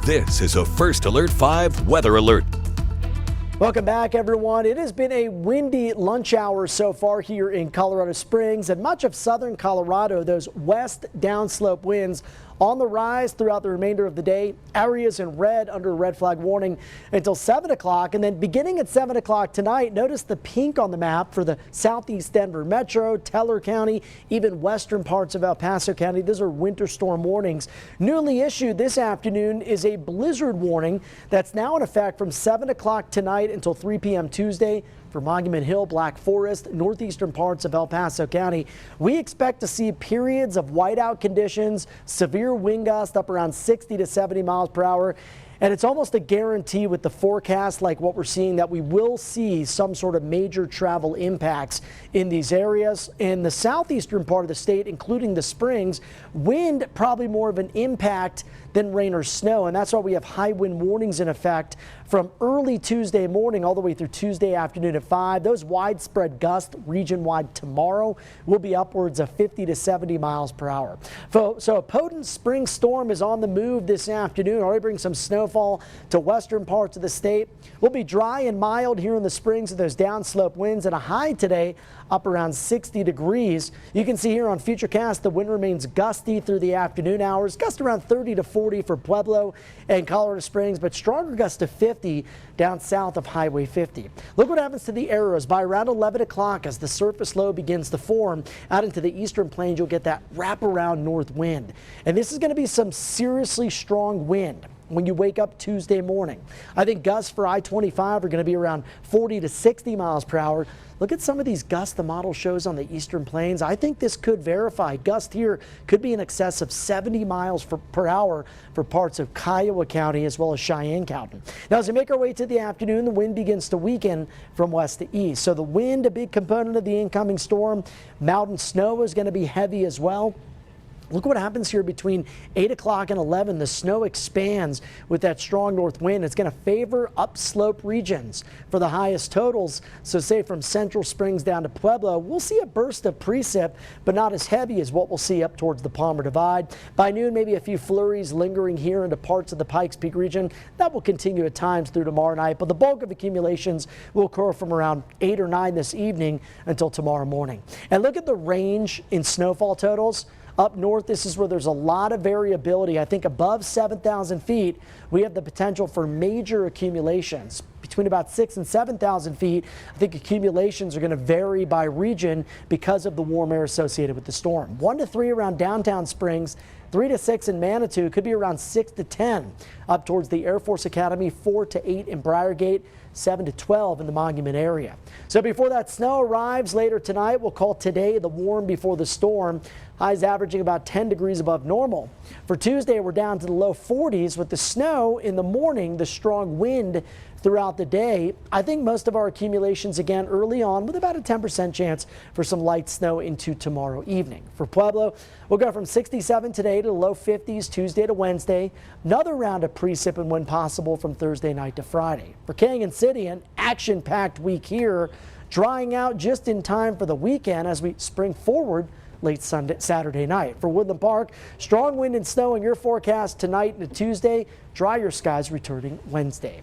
This is a First Alert 5 weather alert. Welcome back, everyone. It has been a windy lunch hour so far here in Colorado Springs and much of southern Colorado. Those west downslope winds on the rise throughout the remainder of the day. Areas in red under a red flag warning until 7 o'clock. And then beginning at 7 o'clock tonight, notice the pink on the map for the southeast Denver Metro, Teller County, even western parts of El Paso County. Those are winter storm warnings. Newly issued this afternoon is a blizzard warning that's now in effect from 7 o'clock tonight until 3 p.m. Tuesday. For Monument Hill, Black Forest, northeastern parts of El Paso County, we expect to see periods of whiteout conditions, severe wind gusts up around 60 to 70 miles per hour. And it's almost a guarantee with the forecast like what we're seeing that we will see some sort of major travel impacts in these areas. In the southeastern part of the state, including the Springs, wind probably more of an impact than rain or snow. And that's why we have high wind warnings in effect from early Tuesday morning all the way through Tuesday afternoon at 5. Those widespread gusts region-wide tomorrow will be upwards of 50 to 70 miles per hour. So a potent spring storm is on the move this afternoon. Already bring some snowfall to western parts of the state. We'll be dry and mild here in the Springs with those downslope winds and a high today up around 60 degrees. You can see here on Futurecast the wind remains gusty through the afternoon hours. Gusts around 30 to 40 for Pueblo and Colorado Springs, but stronger gusts to 50 down south of Highway 50. Look what happens to the arrows by around 11 o'clock as the surface low begins to form out into the eastern plains. You'll get that wraparound north wind, and this is going to be some seriously strong wind when you wake up Tuesday morning. I think gusts for I-25 are going to be around 40 to 60 miles per hour. Look at some of these gusts the model shows on the eastern plains. I think this could verify. Gust here could be in excess of 70 miles per hour for parts of KOAA County as well as Cheyenne County. Now, as we make our way to the afternoon, the wind begins to weaken from west to east. So the wind, a big component of the incoming storm. Mountain snow is going to be heavy as well. Look what happens here between 8 o'clock and 11. The snow expands with that strong north wind. It's going to favor upslope regions for the highest totals. So say from Central Springs down to Pueblo, we'll see a burst of precip, but not as heavy as what we'll see up towards the Palmer Divide. By noon, maybe a few flurries lingering here into parts of the Pikes Peak region. That will continue at times through tomorrow night, but the bulk of accumulations will occur from around 8 or 9 this evening until tomorrow morning. And look at the range in snowfall totals. Up north, this is where there's a lot of variability. I think above 7,000 feet, we have the potential for major accumulations. Between about 6,000 and 7,000 feet, I think accumulations are going to vary by region because of the warm air associated with the storm. 1 to 3 around downtown Springs, 3 to 6 in Manitou, could be around 6 to 10 up towards the Air Force Academy, 4 to 8 in Briargate, 7 to 12 in the Monument area. So before that snow arrives later tonight, we'll call today the warm before the storm. Highs averaging about 10 degrees above normal. For Tuesday, we're down to the low 40s with the snow in the morning, the strong wind throughout the day. I think most of our accumulations again early on with about a 10% chance for some light snow into tomorrow evening. For Pueblo, we'll go from 67 today to the low 50s Tuesday to Wednesday. Another round of precip and wind possible from Thursday night to Friday. For Canyon City, an action-packed week here, drying out just in time for the weekend as we spring forward late Saturday night. For Woodland Park, strong wind and snow in your forecast tonight and Tuesday. Drier skies returning Wednesday.